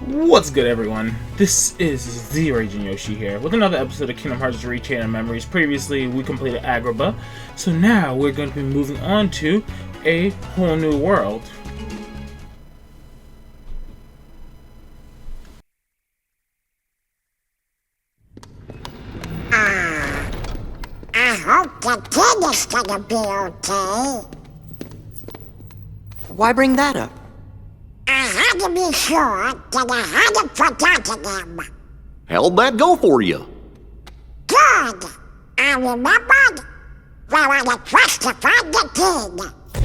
What's good, everyone? This is the RagingYoshi here with another episode of Kingdom Hearts Rechain of Memories. Previously, we completed Agrabah, so now we're going to be moving on to a whole new world. I hope the kid is gonna be okay. Why bring that up? I had to be sure that I hadn't forgotten him. How'd that go for you? Good. I remembered where I had first to find the king.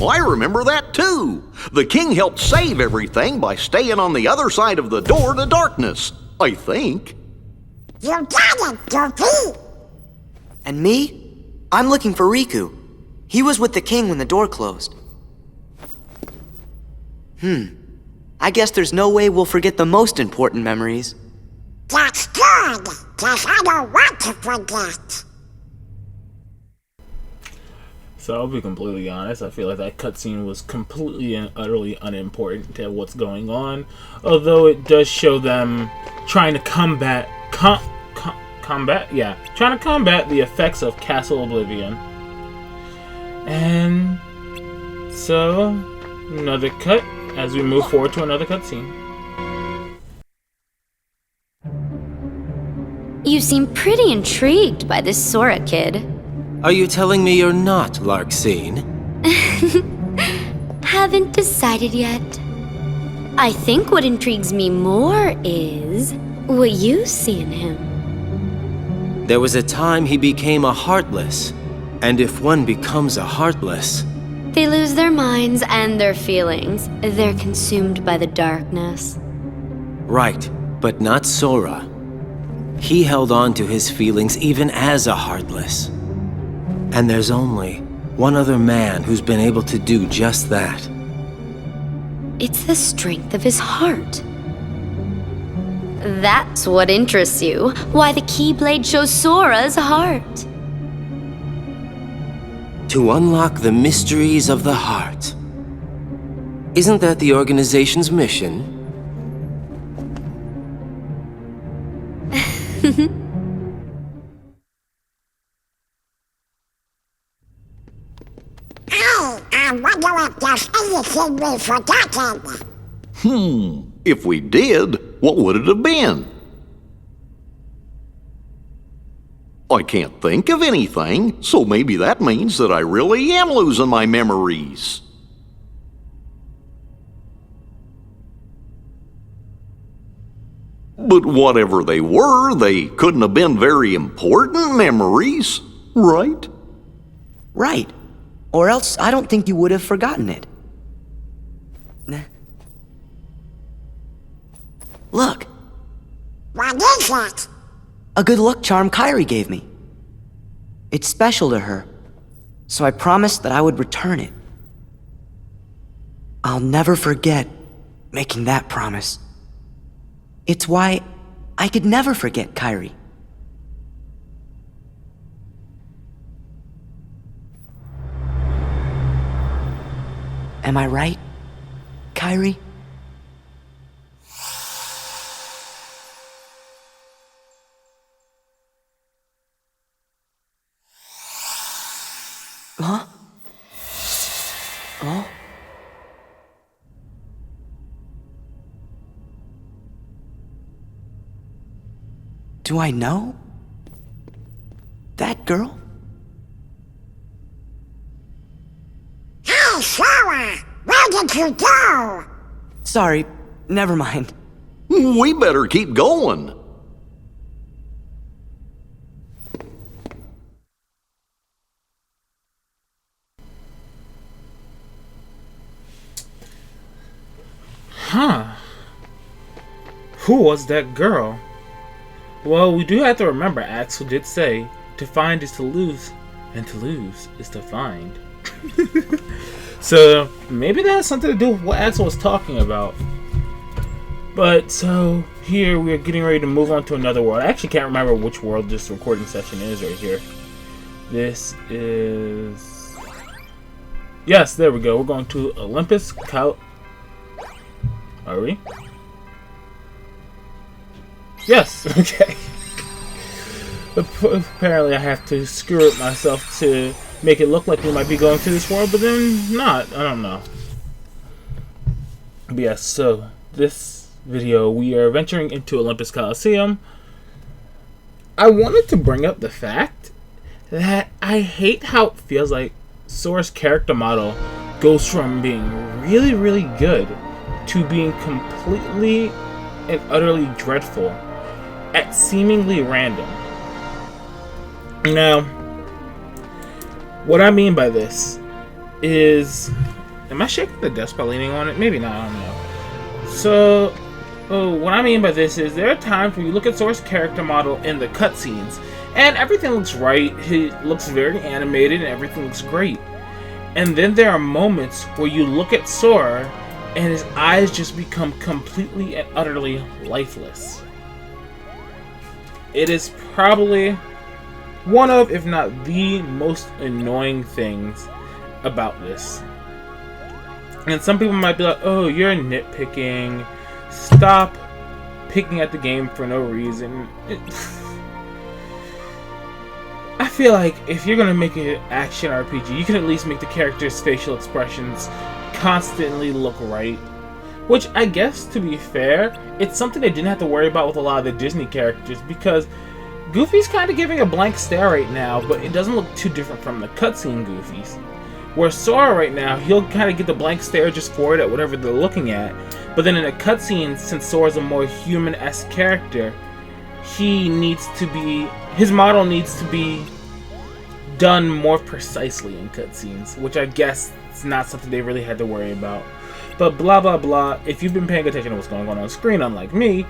Well, I remember that too. The king helped save everything by staying on the other side of the door to darkness, I think. You got it, Goofy. And me? I'm looking for Riku. He was with the king when the door closed. I guess there's no way we'll forget the most important memories. That's good, because I don't want to forget. So I'll be completely honest, I feel like that cutscene was completely and utterly unimportant to what's going on. Although it does show them trying to combat the effects of Castle Oblivion. And so another cut as we move forward to another cutscene. You seem pretty intrigued by this Sora kid. Are you telling me you're not Larxene? Haven't decided yet. I think what intrigues me more is what you see in him. There was a time he became a Heartless. And if one becomes a Heartless... They lose their minds and their feelings. They're consumed by the darkness. Right, but not Sora. He held on to his feelings even as a Heartless. And there's only one other man who's been able to do just that. It's the strength of his heart. That's what interests you. Why the Keyblade shows Sora's heart. To unlock the mysteries of the heart. Isn't that the organization's mission? I wonder if there's anything we've forgotten. If we did, what would it have been? I can't think of anything, so maybe that means that I really am losing my memories. But whatever they were, they couldn't have been very important memories, right? Right. Or else I don't think you would have forgotten it. Look, What is it? a good luck charm Kairi gave me. It's special to her, so I promised that I would return it. I'll never forget making that promise. It's why I could never forget Kairi. Am I right, Kairi? Huh? Oh? Do I know? That girl? Hey, Sora! Where did you go? Sorry, never mind. We better keep going. Who was that girl? Well, we do have to remember Axel did say, to find is to lose, and to lose is to find. So, maybe that has something to do with what Axel was talking about. But, so, here we are getting ready to move on to another world. I actually can't remember which world this recording session is right here. This is... Yes, there we go. We're going to Olympus Are we? Yes, okay. Apparently I have to screw it myself to make it look like we might be going to this world, but then not. I don't know. But yes, so this video we are venturing into Olympus Collesium. I wanted to bring up the fact that I hate how it feels like Sora's character model goes from being really, really good to being completely and utterly dreadful at seemingly random. Now, what I mean by this is, am I shaking the desk by leaning on it? Maybe not, I don't know. So, what I mean by this is there are times when you look at Sora's character model in the cutscenes, and everything looks right, he looks very animated, and everything looks great. And then there are moments where you look at Sora, and his eyes just become completely and utterly lifeless. It is probably one of, if not the most annoying things about this. And some people might be like, oh, you're nitpicking. Stop picking at the game for no reason. I feel like if you're going to make an action RPG, you can at least make the characters' facial expressions constantly look right. Which, I guess, to be fair, it's something they didn't have to worry about with a lot of the Disney characters, because Goofy's kind of giving a blank stare right now, but it doesn't look too different from the cutscene Goofies. Where Sora right now, he'll kind of get the blank stare just forward at whatever they're looking at, but then in a cutscene, since Sora's a more human-esque character, his model needs to be done more precisely in cutscenes, which I guess is not something they really had to worry about. But blah blah blah, if you've been paying attention to what's going on screen, unlike me,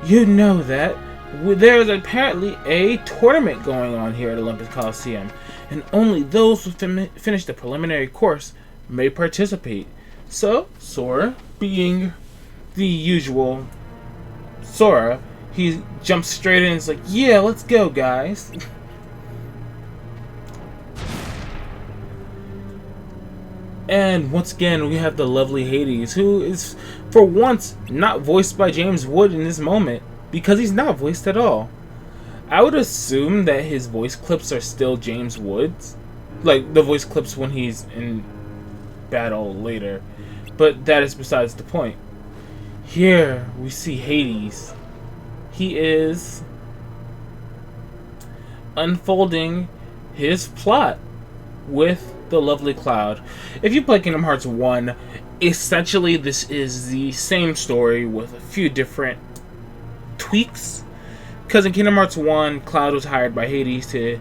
you know that there's apparently a tournament going on here at Olympus Collesium, and only those who finish the preliminary course may participate. So, Sora, being the usual Sora, he jumps straight in and is like, yeah, let's go, guys. And once again, we have the lovely Hades, who is, for once, not voiced by James Wood in this moment, because he's not voiced at all. I would assume that his voice clips are still James Wood's, like the voice clips when he's in battle later, but that is besides the point. Here we see Hades. He is unfolding his plot with the lovely Cloud. If you play Kingdom Hearts 1, essentially this is the same story with a few different tweaks. Because in Kingdom Hearts 1, Cloud was hired by Hades to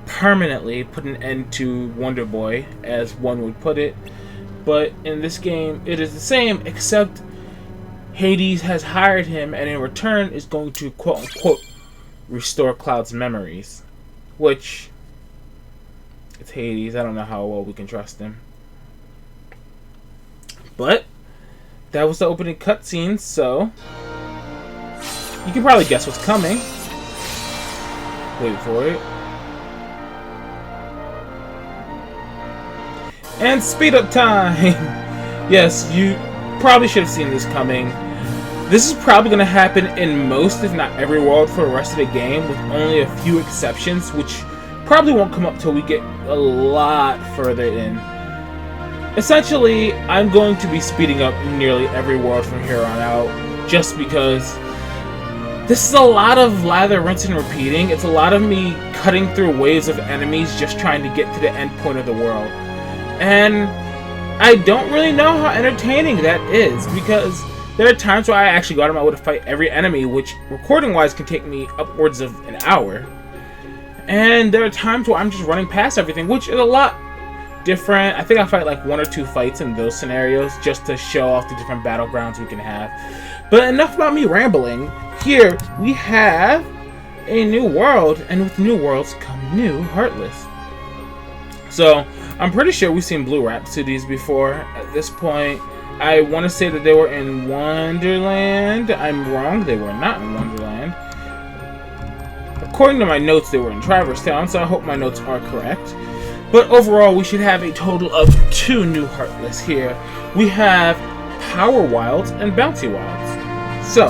permanently put an end to Wonder Boy, as one would put it. But in this game, it is the same, except Hades has hired him, and in return is going to quote-unquote restore Cloud's memories. Which, it's Hades, I don't know how well we can trust him. But that was the opening cutscene, so you can probably guess what's coming. Wait for it. And speed up time! Yes, you probably should have seen this coming. This is probably going to happen in most, if not every world for the rest of the game, with only a few exceptions, which probably won't come up till we get a lot further in. Essentially, I'm going to be speeding up nearly every world from here on out, just because this is a lot of lather, rinse, and repeating. It's a lot of me cutting through waves of enemies just trying to get to the end point of the world. And I don't really know how entertaining that is, because there are times where I actually go out of my way to fight every enemy, which recording-wise can take me upwards of an hour. And there are times where I'm just running past everything, which is a lot different. I think I fight like 1 or 2 fights in those scenarios just to show off the different battlegrounds we can have. But enough about me rambling. Here we have a new world, and with new worlds come new Heartless. So I'm pretty sure we've seen Blue Rhapsodies before at this point. I want to say that they were in Wonderland. I'm wrong, they were not in Wonderland. According to my notes, they were in Traverse Town, so I hope my notes are correct. But overall, we should have a total of 2 new Heartless here. We have Power Wilds and Bouncy Wilds. So,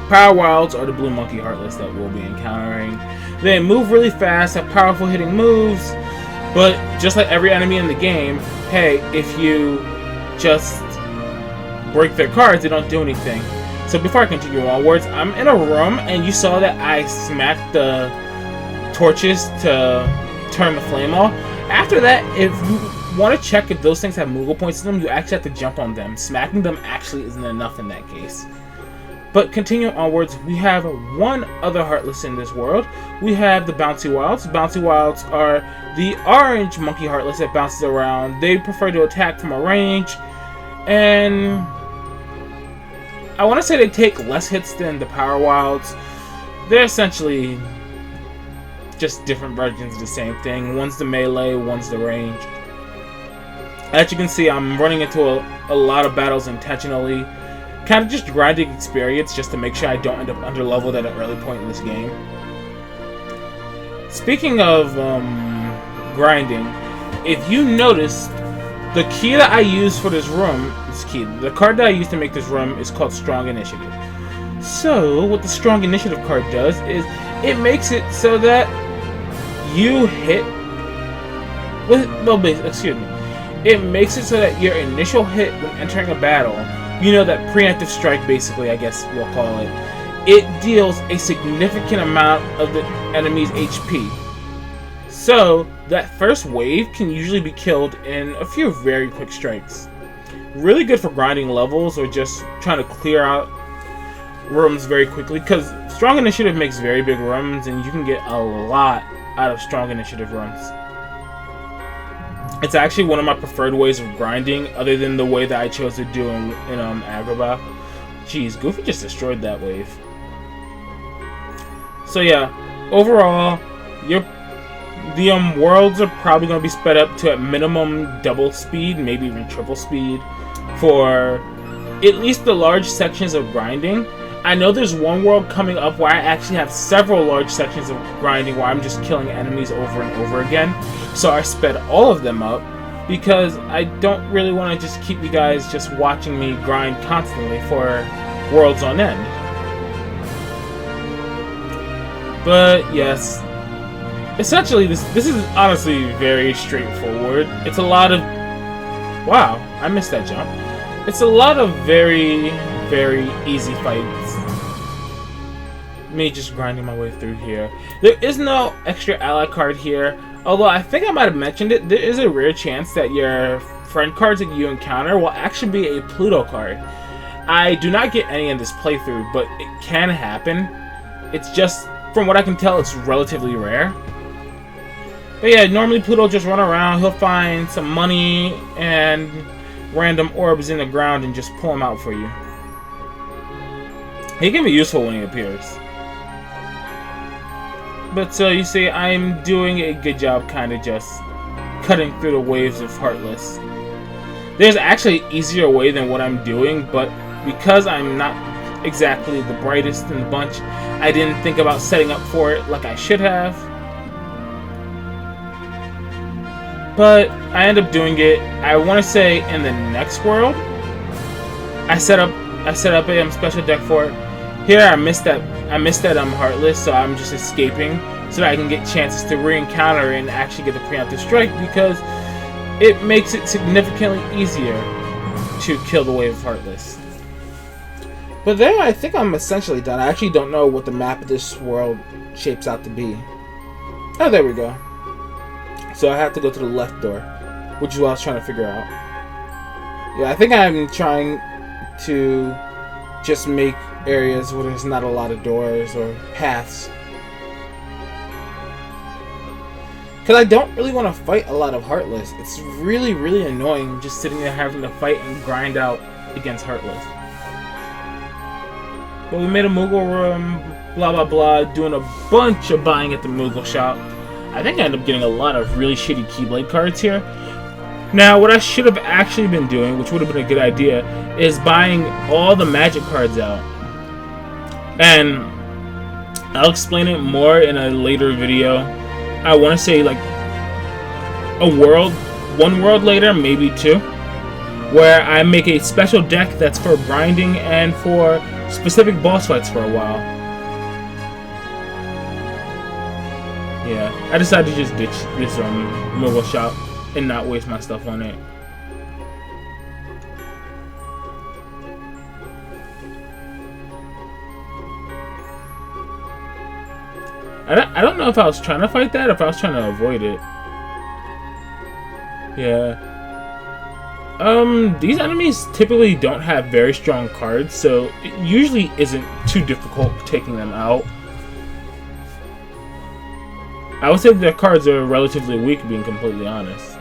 Power Wilds are the blue monkey Heartless that we'll be encountering. They move really fast, have powerful hitting moves, but just like every enemy in the game, hey, if you just break their cards, they don't do anything. So before I continue onwards, I'm in a room and you saw that I smacked the torches to turn the flame off. After that, if you want to check if those things have Moogle points in them, you actually have to jump on them. Smacking them actually isn't enough in that case. But continuing onwards, we have one other Heartless in this world. We have the Bouncy Wilds. Bouncy Wilds are the orange monkey Heartless that bounces around. They prefer to attack from a range, and I want to say they take less hits than the Power Wilds. They're essentially just different versions of the same thing. One's the melee, one's the range. As you can see, I'm running into a lot of battles intentionally. Kind of just grinding experience just to make sure I don't end up underleveled at an early point in this game. Speaking of grinding, if you notice, the key that I use for this room is key. The card that I use to make this room is called Strong Initiative. So what the Strong Initiative card does is it makes it so that you hit with, well, excuse me. It makes it so that your initial hit when entering a battle, you know, that preemptive strike, basically, I guess we'll call it, it deals a significant amount of the enemy's HP. So that first wave can usually be killed in a few very quick strikes. Really good for grinding levels or just trying to clear out rooms very quickly, because Strong Initiative makes very big rooms and you can get a lot out of Strong Initiative runs. It's actually one of my preferred ways of grinding, other than the way that I chose to do in Agrabah. Jeez, Goofy just destroyed that wave. So yeah, overall, the worlds are probably going to be sped up to at minimum double speed, maybe even triple speed, for at least the large sections of grinding. I know there's one world coming up where I actually have several large sections of grinding where I'm just killing enemies over and over again. So I sped all of them up because I don't really want to just keep you guys just watching me grind constantly for worlds on end. But yes, essentially this is honestly very straightforward. It's a lot of, wow, I missed that jump. It's a lot of very, very easy fights. Me just grinding my way through here. There is no extra ally card here, although I think I might have mentioned it. There is a rare chance that your friend cards that you encounter will actually be a Pluto card. I do not get any in this playthrough, but it can happen. It's just, from what I can tell, it's relatively rare. But yeah, normally Pluto will just run around. He'll find some money and random orbs in the ground and just pull them out for you. He can be useful when he appears. But so you see, I'm doing a good job kind of just cutting through the waves of Heartless. There's actually an easier way than what I'm doing, but because I'm not exactly the brightest in the bunch, I didn't think about setting up for it like I should have. But I end up doing it. I want to say in the next world, I set up a special deck for it. Here I missed that Heartless, so I'm just escaping so that I can get chances to re-encounter and actually get the preemptive strike, because it makes it significantly easier to kill the wave of Heartless. But there, I think I'm essentially done. I actually don't know what the map of this world shapes out to be. Oh, there we go. So I have to go to the left door, which is what I was trying to figure out. Yeah, I think I'm trying to just make areas where there's not a lot of doors or paths. Because I don't really want to fight a lot of Heartless. It's really, really annoying just sitting there having to fight and grind out against Heartless. But we made a Moogle room, blah blah blah, doing a bunch of buying at the Moogle shop. I think I ended up getting a lot of really shitty Keyblade cards here. Now, what I should have actually been doing, which would have been a good idea, is buying all the magic cards out. And I'll explain it more in a later video. I want to say like one world later, maybe two, where I make a special deck that's for grinding and for specific boss fights for a while. Yeah, I decided to just ditch this mobile shop and not waste my stuff on it. I don't know if I was trying to fight that or if I was trying to avoid it. Yeah. These enemies typically don't have very strong cards, so it usually isn't too difficult taking them out. I would say their cards are relatively weak, being completely honest.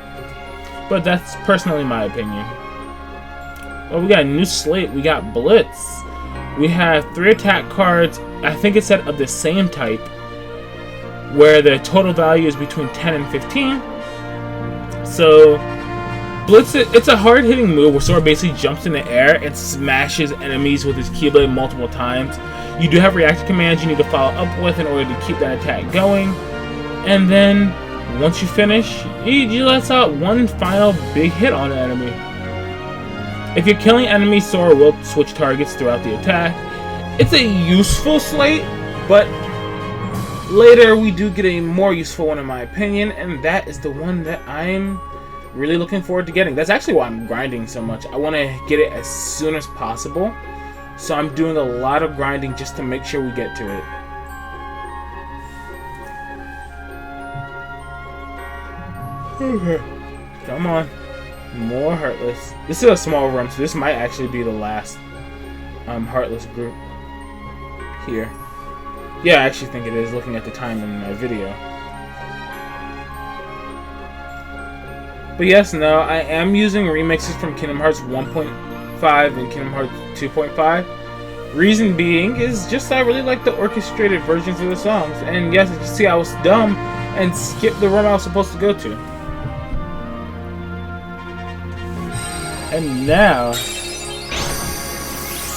But that's personally my opinion. Well, we got a new slate. We got Blitz. We have 3 attack cards. I think it's set of the same type, where the total value is between 10 and 15. So, Blitz, it's a hard-hitting move where Sora basically jumps in the air and smashes enemies with his Keyblade multiple times. You do have reaction commands you need to follow up with in order to keep that attack going. And then, once you finish, he lets out one final big hit on an enemy. If you're killing enemies, Sora will switch targets throughout the attack. It's a useful slate, but later we do get a more useful one in my opinion, and that is the one that I'm really looking forward to getting. That's actually why I'm grinding so much. I want to get it as soon as possible, so I'm doing a lot of grinding just to make sure we get to it. Okay, come on, more Heartless. This is a small room, so this might actually be the last Heartless group here. Yeah, I actually think it is, looking at the time in my video. But yes, no, I am using remixes from Kingdom Hearts 1.5 and Kingdom Hearts 2.5. Reason being is just I really like the orchestrated versions of the songs. And yes, as you see, I was dumb and skipped the room I was supposed to go to. And now,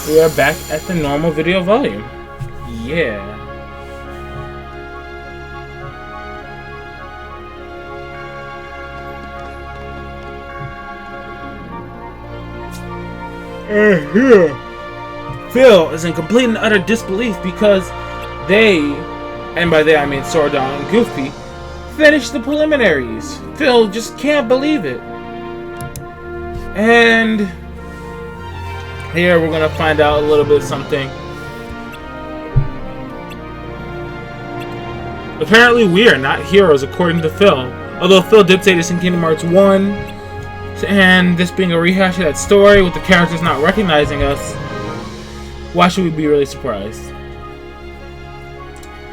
we are back at the normal video volume. Yeah. And here, Phil is in complete and utter disbelief because they, and by they I mean Sora and Goofy, finished the preliminaries. Phil just can't believe it. And here we're gonna find out a little bit of something. Apparently we are not heroes according to Phil. Although Phil did say this in Kingdom Hearts 1. And this being a rehash of that story with the characters not recognizing us, why should we be really surprised?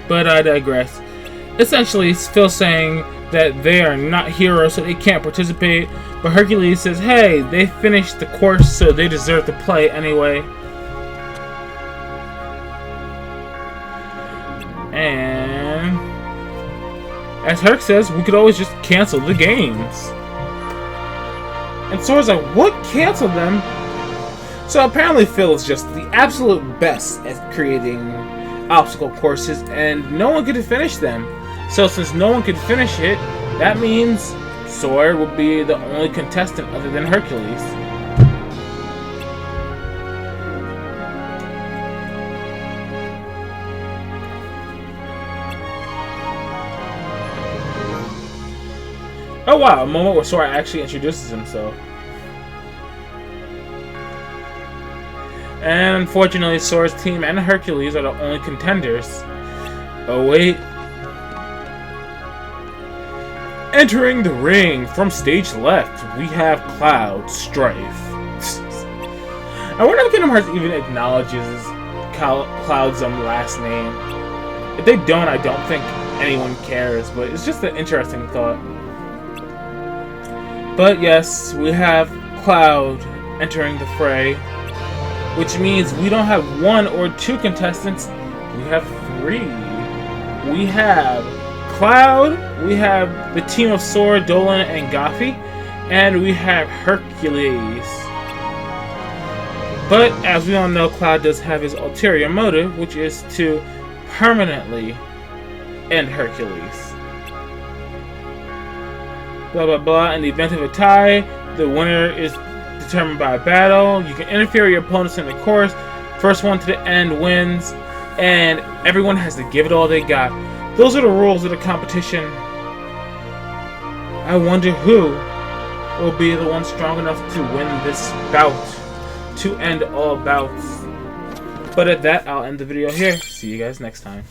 But I digress. Essentially, it's Phil saying that they are not heroes, so they can't participate. But Hercules says, hey, they finished the course, so they deserve to play anyway. And as Herc says, we could always just cancel the games. And Sora's like, what? Cancel them? So apparently Phil is just the absolute best at creating obstacle courses, and no one could finish them. So since no one could finish it, that means Sora will be the only contestant other than Hercules. Oh wow, a moment where Sora actually introduces himself. And unfortunately, Sora's team and Hercules are the only contenders. Oh wait. Entering the ring from stage left, we have Cloud Strife. I wonder if Kingdom Hearts even acknowledges Cloud's last name. If they don't, I don't think anyone cares, but it's just an interesting thought. But yes, we have Cloud entering the fray, which means we don't have 1 or 2 contestants, we have 3. We have Cloud, we have the team of Sora, Dolan, and Goofy, and we have Hercules. But as we all know, Cloud does have his ulterior motive, which is to permanently end Hercules. Blah blah blah. In the event of a tie, the winner is determined by a battle. You can interfere with your opponents in the course, First one to the end wins, and everyone has to give it all they got. Those are the rules of the competition. I wonder who will be the one strong enough to win this bout, to end all bouts. But at that, I'll end the video here. See you guys next time.